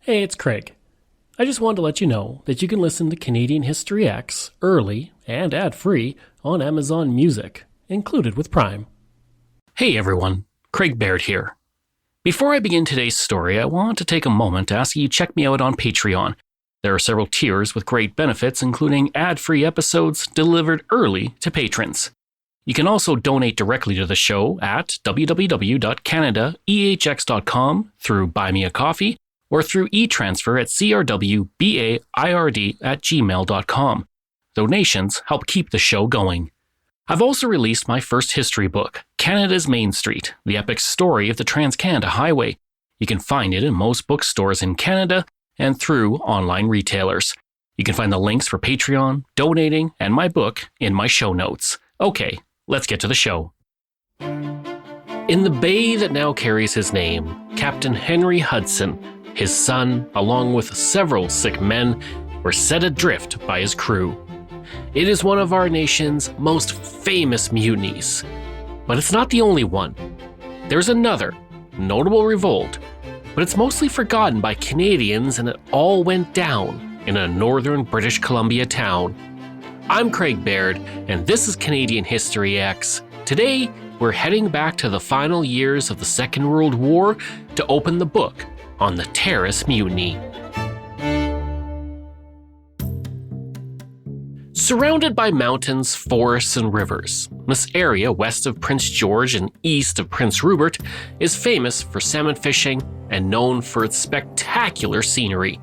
Hey, it's Craig. I just wanted to let you know that you can listen to Canadian History X early and ad-free on Amazon Music, included with Prime. Hey everyone, Craig Baird here. Before I begin today's story, I want to take a moment to ask you to check me out on Patreon. There are several tiers with great benefits, including ad-free episodes delivered early to patrons. You can also donate directly to the show at www.canadaehx.com through Buy Me a Coffee or through e-transfer at crwbaird@gmail.com. Donations help keep the show going. I've also released my first history book, Canada's Main Street, the epic story of the Trans-Canada Highway. You can find it in most bookstores in Canada and through online retailers. You can find the links for Patreon, donating, and my book in my show notes. Okay, let's get to the show. In the bay that now carries his name, Captain Henry Hudson, his son, along with several sick men, were set adrift by his crew. It is one of our nation's most famous mutinies. But it's not the only one. There's another, notable revolt, but it's mostly forgotten by Canadians, and it all went down in a northern British Columbia town. I'm Craig Baird, and this is Canadian History X. Today, we're heading back to the final years of the Second World War to open the book on the Terrace Mutiny. Surrounded by mountains, forests, and rivers, this area west of Prince George and east of Prince Rupert is famous for salmon fishing and known for its spectacular scenery.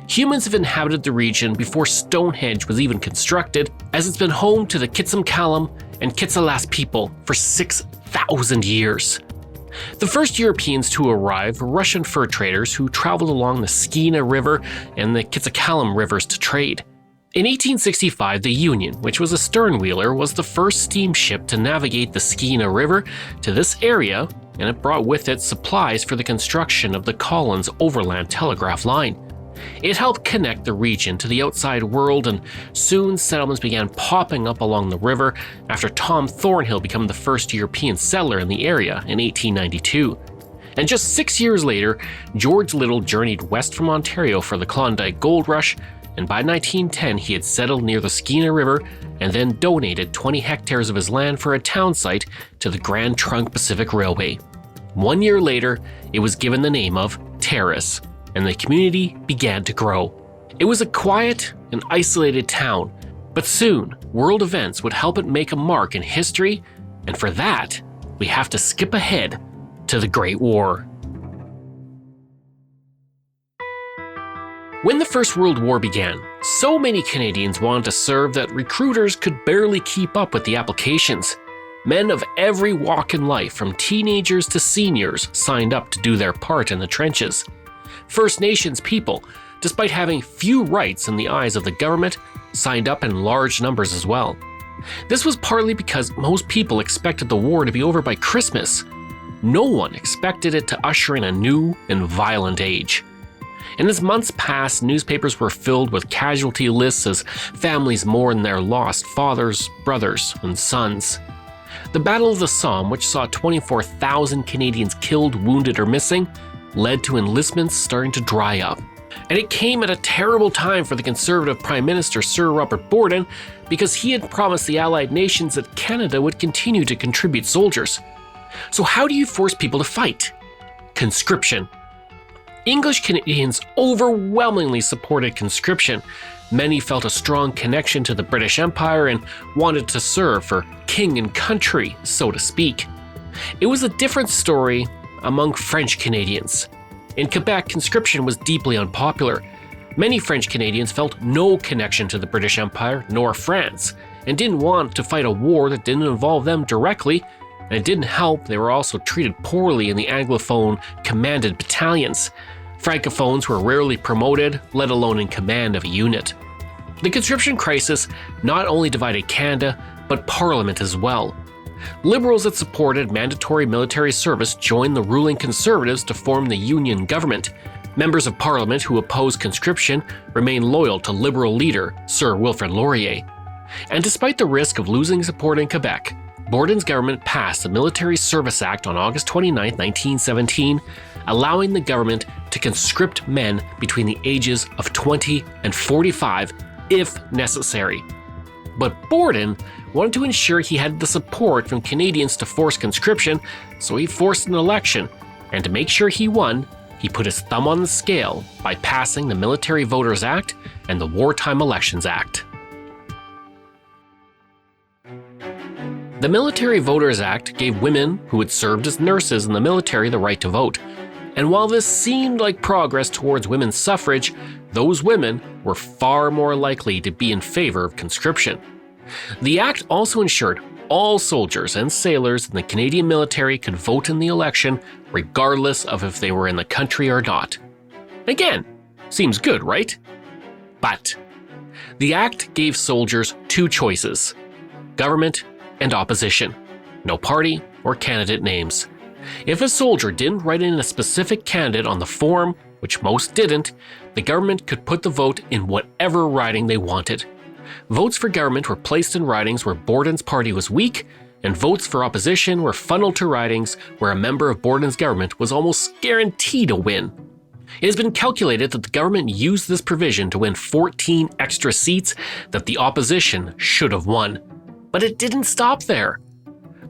Humans have inhabited the region before Stonehenge was even constructed, as it's been home to the Kitsimkalam and Kitsilas people for 6,000 years. The first Europeans to arrive were Russian fur traders who traveled along the Skeena River and the Kitsimkalam rivers to trade. In 1865, the Union, which was a sternwheeler, was the first steamship to navigate the Skeena River to this area, and it brought with it supplies for the construction of the Collins Overland Telegraph Line. It helped connect the region to the outside world, and soon settlements began popping up along the river after Tom Thornhill became the first European settler in the area in 1892. And just 6 years later, George Little journeyed west from Ontario for the Klondike Gold Rush, and by 1910 he had settled near the Skeena River and then donated 20 hectares of his land for a town site to the Grand Trunk Pacific Railway. 1 year later, it was given the name of Terrace, and the community began to grow. It was a quiet and isolated town, but soon world events would help it make a mark in history, and for that, we have to skip ahead to the Great War. When the First World War began, so many Canadians wanted to serve that recruiters could barely keep up with the applications. Men of every walk in life, from teenagers to seniors, signed up to do their part in the trenches. First Nations people, despite having few rights in the eyes of the government, signed up in large numbers as well. This was partly because most people expected the war to be over by Christmas. No one expected it to usher in a new and violent age. And as months passed, newspapers were filled with casualty lists as families mourned their lost fathers, brothers, and sons. The Battle of the Somme, which saw 24,000 Canadians killed, wounded, or missing, led to enlistments starting to dry up. And it came at a terrible time for the Conservative Prime Minister Sir Robert Borden, because he had promised the Allied nations that Canada would continue to contribute soldiers. So how do you force people to fight? Conscription. English Canadians overwhelmingly supported conscription. Many felt a strong connection to the British Empire and wanted to serve for king and country, so to speak. It was a different story among French Canadians. In Quebec, conscription was deeply unpopular. Many French Canadians felt no connection to the British Empire nor France, and didn't want to fight a war that didn't involve them directly, and it didn't help they were also treated poorly in the Anglophone commanded battalions. Francophones were rarely promoted, let alone in command of a unit. The conscription crisis not only divided Canada, but Parliament as well. Liberals that supported mandatory military service joined the ruling Conservatives to form the Union government. Members of Parliament who opposed conscription remained loyal to Liberal leader Sir Wilfrid Laurier. And despite the risk of losing support in Quebec, Borden's government passed the Military Service Act on August 29, 1917, allowing the government to conscript men between the ages of 20 and 45 if necessary. But Borden wanted to ensure he had the support from Canadians to force conscription, so he forced an election, and to make sure he won, he put his thumb on the scale by passing the Military Voters Act and the Wartime Elections Act. The Military Voters Act gave women who had served as nurses in the military the right to vote, and while this seemed like progress towards women's suffrage, those women were far more likely to be in favor of conscription. The act also ensured all soldiers and sailors in the Canadian military could vote in the election regardless of if they were in the country or not. Again, seems good, right? But the act gave soldiers two choices: government and opposition. No party or candidate names. If a soldier didn't write in a specific candidate on the form, which most didn't, the government could put the vote in whatever riding they wanted. Votes for government were placed in ridings where Borden's party was weak, and votes for opposition were funneled to ridings where a member of Borden's government was almost guaranteed to win. It has been calculated that the government used this provision to win 14 extra seats that the opposition should have won. But it didn't stop there.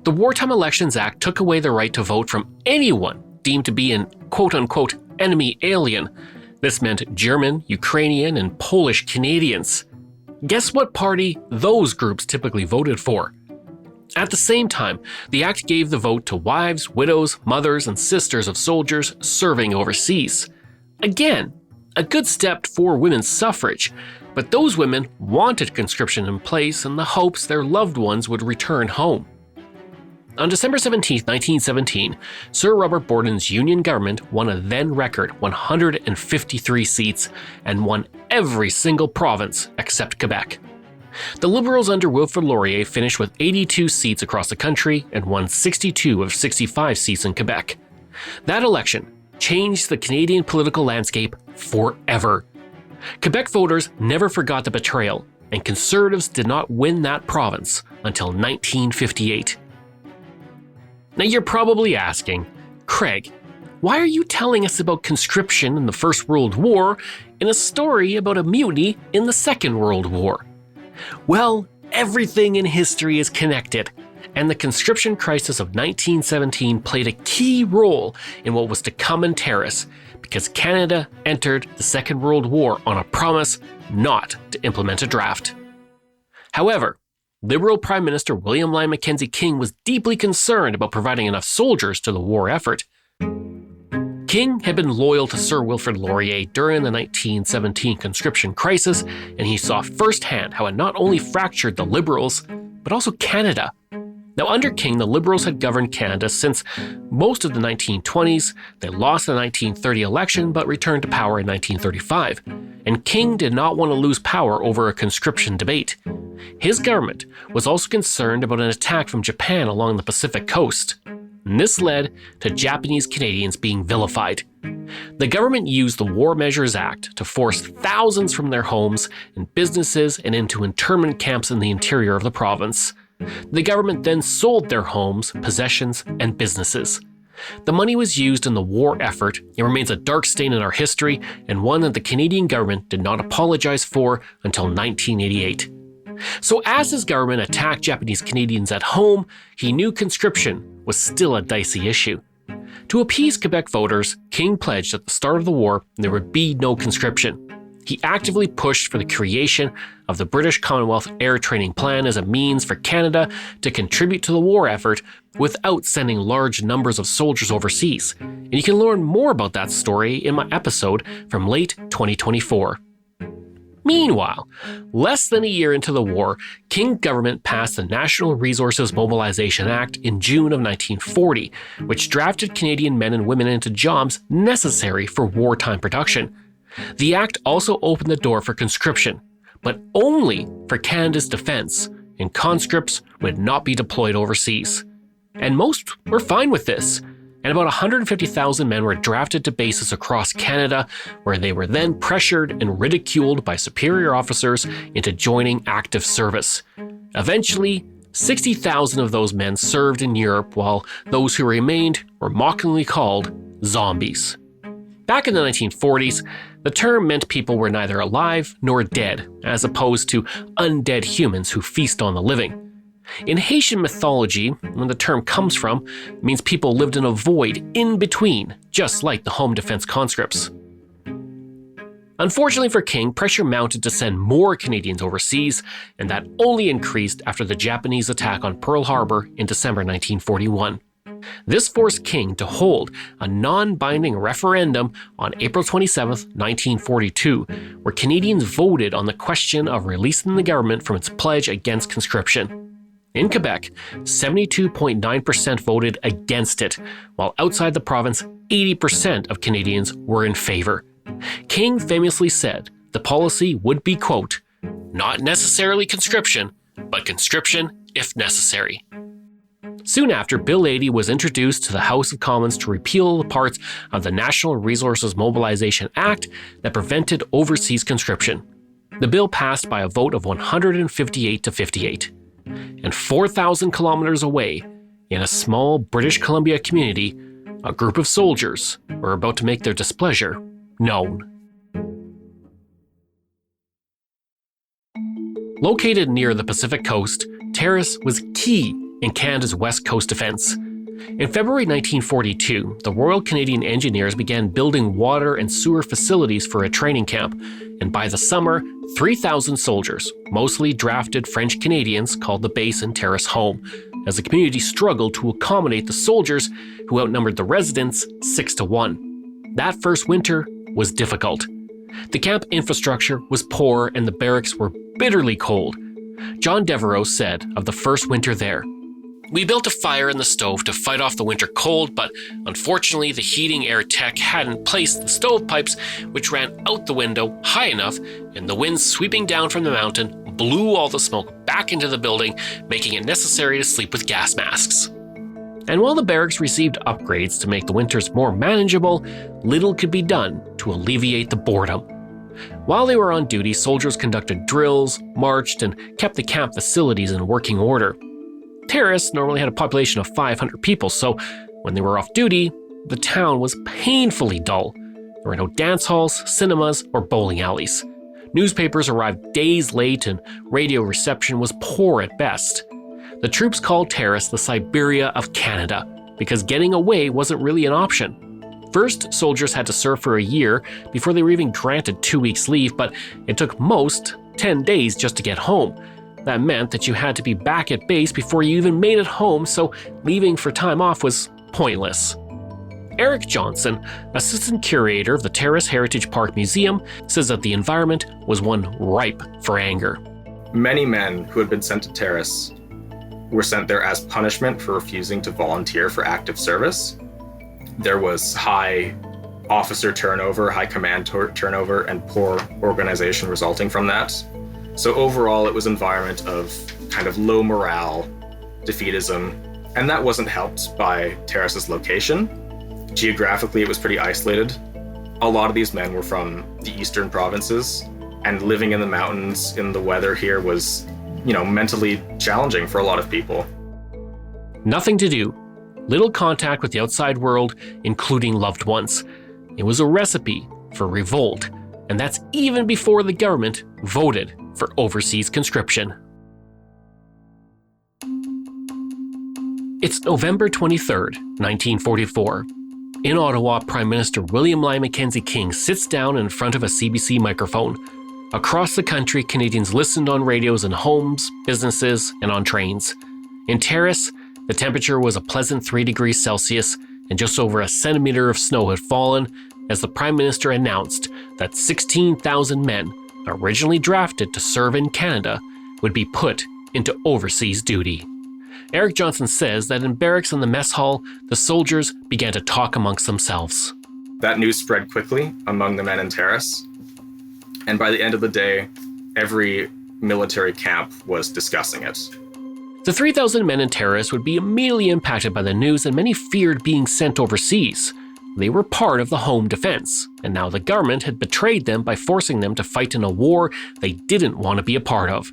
The Wartime Elections Act took away the right to vote from anyone deemed to be an quote-unquote enemy alien. This meant German, Ukrainian, and Polish Canadians. Guess what party those groups typically voted for? At the same time, the act gave the vote to wives, widows, mothers, and sisters of soldiers serving overseas. Again, a good step for women's suffrage, but those women wanted conscription in place in the hopes their loved ones would return home. On December 17, 1917, Sir Robert Borden's Union government won a then record 153 seats and won every single province except Quebec. The Liberals under Wilfrid Laurier finished with 82 seats across the country and won 62 of 65 seats in Quebec. That election changed the Canadian political landscape forever. Quebec voters never forgot the betrayal, and Conservatives did not win that province until 1958. Now you're probably asking, Craig, why are you telling us about conscription in the First World War in a story about a mutiny in the Second World War? Well, everything in history is connected, and the conscription crisis of 1917 played a key role in what was to come in Terrace, because Canada entered the Second World War on a promise not to implement a draft. However, Liberal Prime Minister William Lyon Mackenzie King was deeply concerned about providing enough soldiers to the war effort. King had been loyal to Sir Wilfrid Laurier during the 1917 conscription crisis, and he saw firsthand how it not only fractured the Liberals, but also Canada. Now, under King, the Liberals had governed Canada since most of the 1920s. They lost the 1930 election, but returned to power in 1935. And King did not want to lose power over a conscription debate. His government was also concerned about an attack from Japan along the Pacific coast. And this led to Japanese Canadians being vilified. The government used the War Measures Act to force thousands from their homes and businesses and into internment camps in the interior of the province. The government then sold their homes, possessions, and businesses. The money was used in the war effort. It remains a dark stain in our history, and one that the Canadian government did not apologize for until 1988. So as his government attacked Japanese Canadians at home, he knew conscription was still a dicey issue. To appease Quebec voters, King pledged at the start of the war there would be no conscription. He actively pushed for the creation of the British Commonwealth Air Training Plan as a means for Canada to contribute to the war effort without sending large numbers of soldiers overseas. And you can learn more about that story in my episode from late 2024. Meanwhile, less than a year into the war, King government passed the National Resources Mobilization Act in June of 1940, which drafted Canadian men and women into jobs necessary for wartime production. The act also opened the door for conscription, but only for Canada's defense, and conscripts would not be deployed overseas. And most were fine with this, and about 150,000 men were drafted to bases across Canada, where they were then pressured and ridiculed by superior officers into joining active service. Eventually, 60,000 of those men served in Europe, while those who remained were mockingly called zombies. Back in the 1940s, the term meant people were neither alive nor dead, as opposed to undead humans who feast on the living. In Haitian mythology, where the term comes from, it means people lived in a void in between, just like the home defense conscripts. Unfortunately for King, pressure mounted to send more Canadians overseas, and that only increased after the Japanese attack on Pearl Harbor in December 1941. This forced King to hold a non-binding referendum on April 27, 1942, where Canadians voted on the question of releasing the government from its pledge against conscription. In Quebec, 72.9% voted against it, while outside the province, 80% of Canadians were in favor. King famously said the policy would be, quote, not necessarily conscription, but conscription if necessary. Soon after, Bill 80 was introduced to the House of Commons to repeal the parts of the National Resources Mobilization Act that prevented overseas conscription. The bill passed by a vote of 158 to 58. And 4,000 kilometers away, in a small British Columbia community, a group of soldiers were about to make their displeasure known. Located near the Pacific coast, Terrace was key in Canada's West Coast defense. In February 1942, the Royal Canadian Engineers began building water and sewer facilities for a training camp, and by the summer, 3,000 soldiers, mostly drafted French Canadians, called the base and Terrace home, as the community struggled to accommodate the soldiers who outnumbered the residents 6-1. That first winter was difficult. The camp infrastructure was poor and the barracks were bitterly cold. John Devereaux said of the first winter there, "We built a fire in the stove to fight off the winter cold, but unfortunately the heating air tech hadn't placed the stovepipes, which ran out the window high enough, and the wind sweeping down from the mountain blew all the smoke back into the building, making it necessary to sleep with gas masks." And while the barracks received upgrades to make the winters more manageable, little could be done to alleviate the boredom. While they were on duty, soldiers conducted drills, marched, and kept the camp facilities in working order. Terrace normally had a population of 500 people, so when they were off duty, the town was painfully dull. There were no dance halls, cinemas, or bowling alleys. Newspapers arrived days late and radio reception was poor at best. The troops called Terrace the Siberia of Canada because getting away wasn't really an option. First, soldiers had to serve for a year before they were even granted 2 weeks leave, but it took most 10 days just to get home. That meant that you had to be back at base before you even made it home, so leaving for time off was pointless. Eric Johnson, assistant curator of the Terrace Heritage Park Museum, says that the environment was one ripe for anger. Many men who had been sent to Terrace were sent there as punishment for refusing to volunteer for active service. There was high officer turnover, high command turnover, and poor organization resulting from that. So overall, it was an environment of kind of low morale, defeatism, and that wasn't helped by Terrace's location. Geographically, it was pretty isolated. A lot of these men were from the eastern provinces, and living in the mountains in the weather here was, mentally challenging for a lot of people. Nothing to do, little contact with the outside world, including loved ones. It was a recipe for revolt, and that's even before the government voted for overseas conscription. It's November 23rd, 1944. In Ottawa, Prime Minister William Lyon Mackenzie King sits down in front of a CBC microphone. Across the country, Canadians listened on radios in homes, businesses, and on trains. In Terrace, the temperature was a pleasant 3 degrees Celsius, and just over a centimeter of snow had fallen as the Prime Minister announced that 16,000 men, originally drafted to serve in Canada, would be put into overseas duty. Eric Johnson says that in barracks and the mess hall, the soldiers began to talk amongst themselves. That news spread quickly among the men in Terrace, and by the end of the day, every military camp was discussing it. The 3,000 men in Terrace would be immediately impacted by the news, and many feared being sent overseas. They were part of the home defense, and now the government had betrayed them by forcing them to fight in a war they didn't want to be a part of.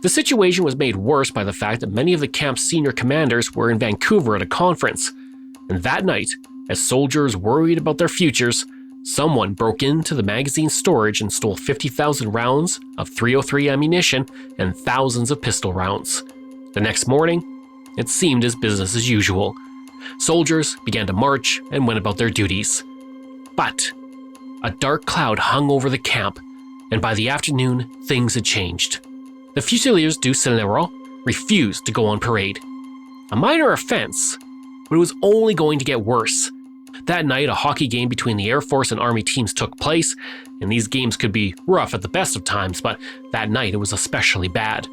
The situation was made worse by the fact that many of the camp's senior commanders were in Vancouver at a conference. And that night, as soldiers worried about their futures, Someone broke into the magazine storage and stole 50,000 rounds of .303 ammunition and thousands of pistol rounds. The next morning, it seemed as business as usual. Soldiers began to march and went about their duties. But a dark cloud hung over the camp, and by the afternoon, things had changed. The Fusiliers du Général refused to go on parade. A minor offense, but it was only going to get worse. That night, a hockey game between the Air Force and Army teams took place, and these games could be rough at the best of times, but that night it was especially bad.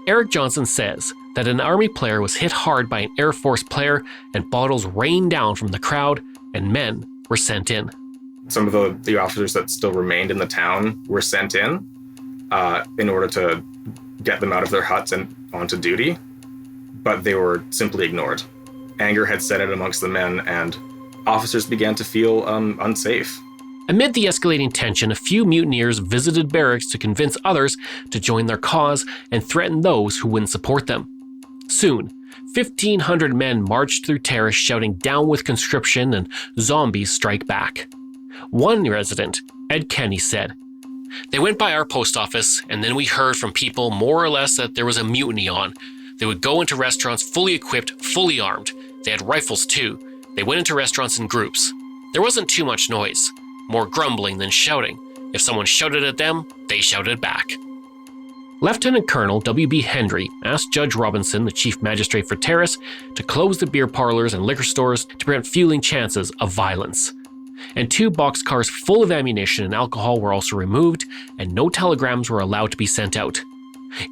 Eric Johnson says that an Army player was hit hard by an Air Force player, and bottles rained down from the crowd, and men were sent in. Some of the officers that still remained in the town were sent in order to get them out of their huts and onto duty, but they were simply ignored. Anger had set in amongst the men, and officers began to feel unsafe. Amid the escalating tension, a few mutineers visited barracks to convince others to join their cause and threaten those who wouldn't support them. Soon, 1,500 men marched through Terrace shouting "Down with conscription" and "Zombies strike back." One resident, Ed Kenny, said, "They went by our post office, and then we heard from people more or less that there was a mutiny on. They would go into restaurants fully equipped, fully armed. They had rifles too. They went into restaurants in groups. There wasn't too much noise, more grumbling than shouting. If someone shouted at them, they shouted back." Lieutenant Colonel W.B. Hendry asked Judge Robinson, the chief magistrate for Terrace, to close the beer parlors and liquor stores to prevent fueling chances of violence. And 2 boxcars full of ammunition and alcohol were also removed, and no telegrams were allowed to be sent out.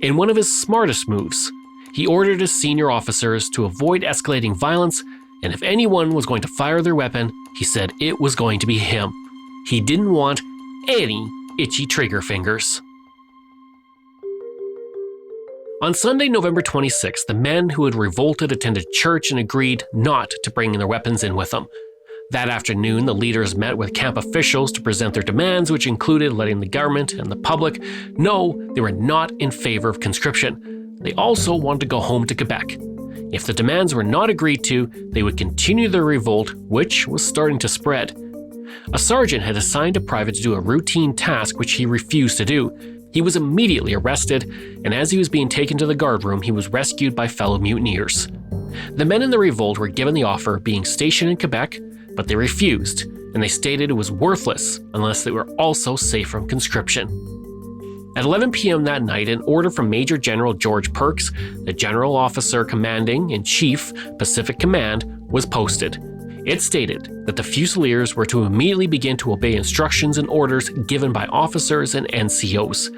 In one of his smartest moves, he ordered his senior officers to avoid escalating violence, and if anyone was going to fire their weapon, he said it was going to be him. He didn't want any itchy trigger fingers. On Sunday, November 26th, the men who had revolted attended church and agreed not to bring their weapons in with them. That afternoon, the leaders met with camp officials to present their demands, which included letting the government and the public know they were not in favor of conscription. They also wanted to go home to Quebec. If the demands were not agreed to, they would continue their revolt, which was starting to spread. A sergeant had assigned a private to do a routine task which he refused to do. He was immediately arrested, and as he was being taken to the guardroom, he was rescued by fellow mutineers. The men in the revolt were given the offer of being stationed in Quebec, but they refused, and they stated it was worthless unless they were also safe from conscription. At 11 p.m. that night, an order from Major General George Perks, the general officer commanding in chief Pacific Command, was posted. It stated that the Fusiliers were to immediately begin to obey instructions and orders given by officers and NCOs.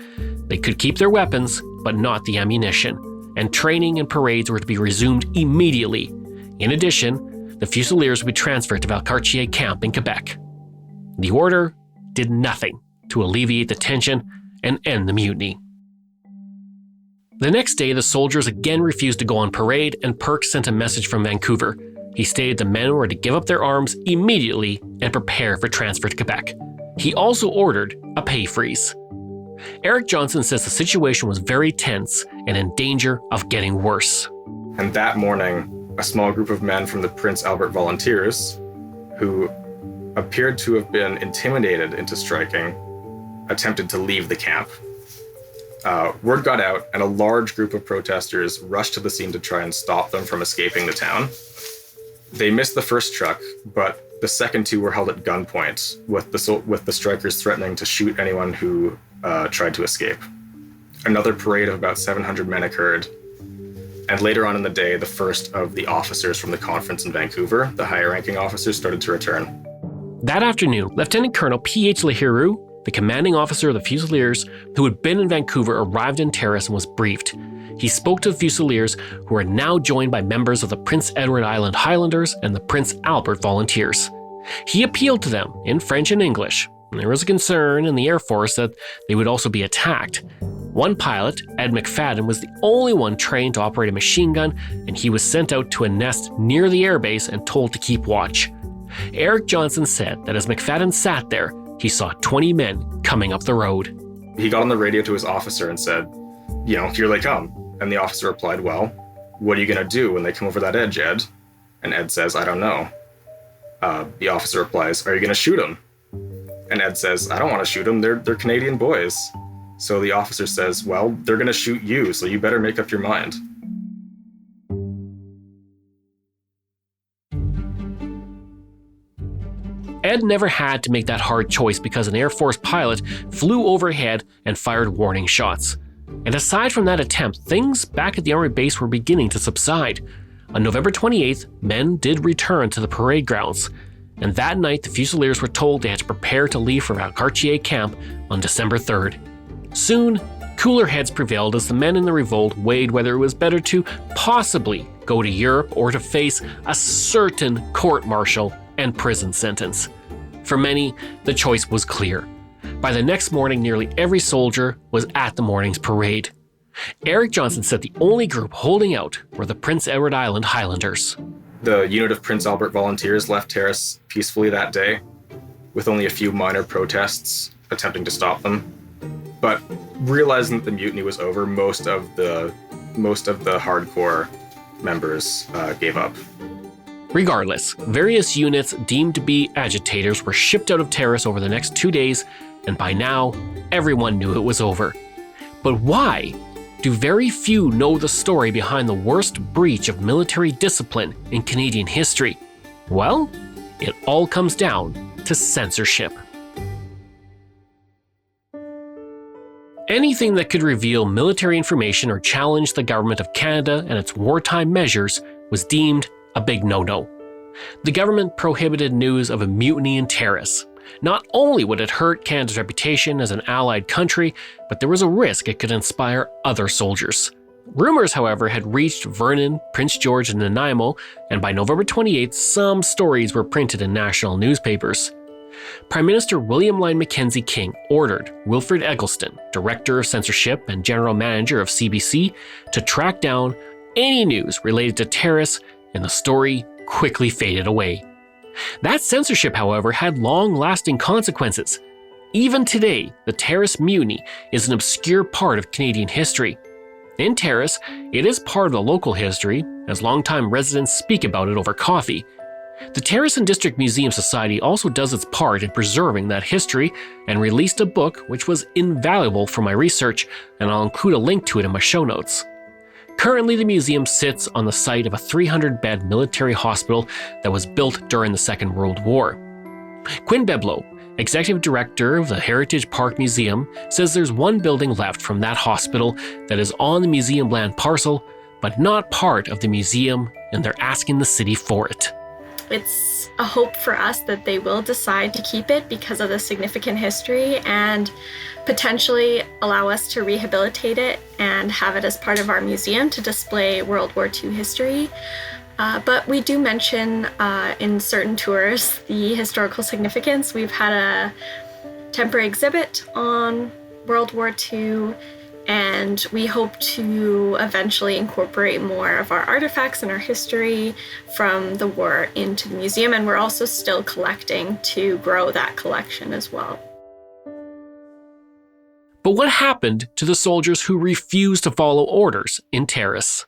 They could keep their weapons, but not the ammunition, and training and parades were to be resumed immediately. In addition, the Fusiliers would be transferred to Valcartier Camp in Quebec. The order did nothing to alleviate the tension and end the mutiny. The next day, the soldiers again refused to go on parade, and Perks sent a message from Vancouver. He stated the men were to give up their arms immediately and prepare for transfer to Quebec. He also ordered a pay freeze. Eric Johnson says the situation was very tense and in danger of getting worse. And that morning, a small group of men from the Prince Albert Volunteers, who appeared to have been intimidated into striking, attempted to leave the camp. Word got out, and a large group of protesters rushed to the scene to try and stop them from escaping the town. They missed the first truck, but the second 2 were held at gunpoint, with the strikers threatening to shoot anyone who tried to escape. Another parade of about 700 men occurred, and later on in the day, the first of the officers from the conference in Vancouver, the higher-ranking officers, started to return. That afternoon, Lieutenant Colonel P.H. Leheureux, the commanding officer of the Fusiliers, who had been in Vancouver, arrived in Terrace and was briefed. He spoke to the Fusiliers, who were now joined by members of the Prince Edward Island Highlanders and the Prince Albert Volunteers. He appealed to them in French and English. There was a concern in the Air Force that they would also be attacked. One pilot, Ed McFadden, was the only one trained to operate a machine gun, and he was sent out to a nest near the airbase and told to keep watch. Eric Johnson said that as McFadden sat there, he saw 20 men coming up the road. He got on the radio to his officer and said, "Here they come." And the officer replied, "Well, what are you going to do when they come over that edge, Ed?" And Ed says, "I don't know." The officer replies, "Are you going to shoot them?" And Ed says, I don't want to shoot them. They're Canadian boys. So the officer says, well, they're going to shoot you, so you better make up your mind. Ed never had to make that hard choice because an Air Force pilot flew overhead and fired warning shots. And aside from that attempt, things back at the Army base were beginning to subside. On November 28th, men did return to the parade grounds. And that night, the Fusiliers were told they had to prepare to leave for Valcartier camp on December 3rd. Soon, cooler heads prevailed as the men in the revolt weighed whether it was better to possibly go to Europe or to face a certain court-martial and prison sentence. For many, the choice was clear. By the next morning, nearly every soldier was at the morning's parade. Eric Johnson said the only group holding out were the Prince Edward Island Highlanders. The unit of Prince Albert volunteers left Terrace peacefully that day, with only a few minor protests attempting to stop them. But realizing that the mutiny was over, most of the hardcore members gave up. Regardless, various units deemed to be agitators were shipped out of Terrace over the next 2 days, and by now, everyone knew it was over. But why do very few know the story behind the worst breach of military discipline in Canadian history? Well, it all comes down to censorship. Anything that could reveal military information or challenge the government of Canada and its wartime measures was deemed a big no-no. The government prohibited news of a mutiny in Terrace. Not only would it hurt Canada's reputation as an allied country, but there was a risk it could inspire other soldiers. Rumors, however, had reached Vernon, Prince George, and Nanaimo, and by November 28th, some stories were printed in national newspapers. Prime Minister William Lyon Mackenzie King ordered Wilfred Eggleston, Director of Censorship and General Manager of CBC, to track down any news related to Terrace, and the story quickly faded away. That censorship, however, had long-lasting consequences. Even today, the Terrace Mutiny is an obscure part of Canadian history. In Terrace, it is part of the local history, as longtime residents speak about it over coffee. The Terrace and District Museum Society also does its part in preserving that history and released a book which was invaluable for my research, and I'll include a link to it in my show notes. Currently, the museum sits on the site of a 300-bed military hospital that was built during the Second World War. Quinn Beblow, executive director of the Heritage Park Museum, says there's one building left from that hospital that is on the museum land parcel, but not part of the museum, and they're asking the city for it. It's a hope for us that they will decide to keep it because of the significant history and potentially allow us to rehabilitate it and have it as part of our museum to display World War II history. But we do mention in certain tours the historical significance. We've had a temporary exhibit on World War II, and we hope to eventually incorporate more of our artifacts and our history from the war into the museum. And we're also still collecting to grow that collection as well. But what happened to the soldiers who refused to follow orders in Terrace?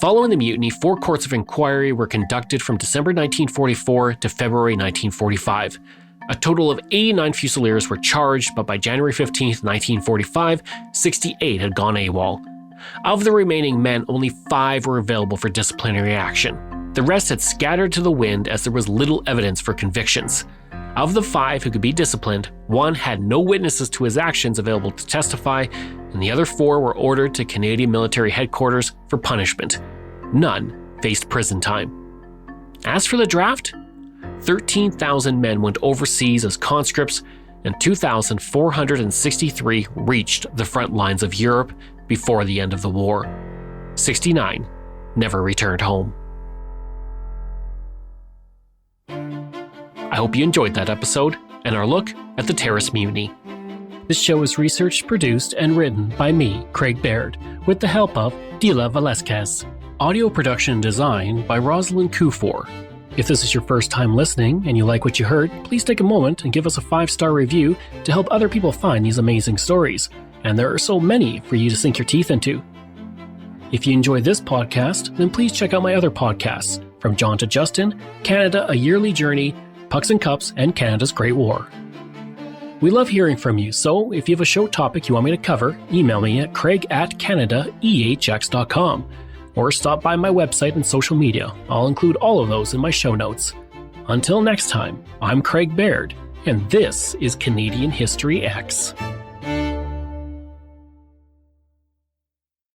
Following the mutiny, 4 courts of inquiry were conducted from December 1944 to February 1945. A total of 89 Fusiliers were charged, but by January 15, 1945, 68 had gone AWOL. Of the remaining men, only 5 were available for disciplinary action. The rest had scattered to the wind as there was little evidence for convictions. Of the 5 who could be disciplined, 1 had no witnesses to his actions available to testify, and the other 4 were ordered to Canadian military headquarters for punishment. None faced prison time. As for the draft, 13,000 men went overseas as conscripts, and 2,463 reached the front lines of Europe before the end of the war. 69 never returned home. I hope you enjoyed that episode and our look at the Terrace Mutiny. This show is researched, produced, and written by me, Craig Baird, with the help of Dila Velasquez. Audio production and design by Rosalind Kufor. If this is your first time listening and you like what you heard, please take a moment and give us a 5-star review to help other people find these amazing stories. And there are so many for you to sink your teeth into. If you enjoy this podcast, then please check out my other podcasts, From John to Justin, Canada, A Yearly Journey, Pucks and Cups, and Canada's Great War. We love hearing from you, so if you have a show topic you want me to cover, email me at craig@canadaehx.com or stop by my website and social media. I'll include all of those in my show notes. Until next time, I'm Craig Baird, and this is Canadian History X.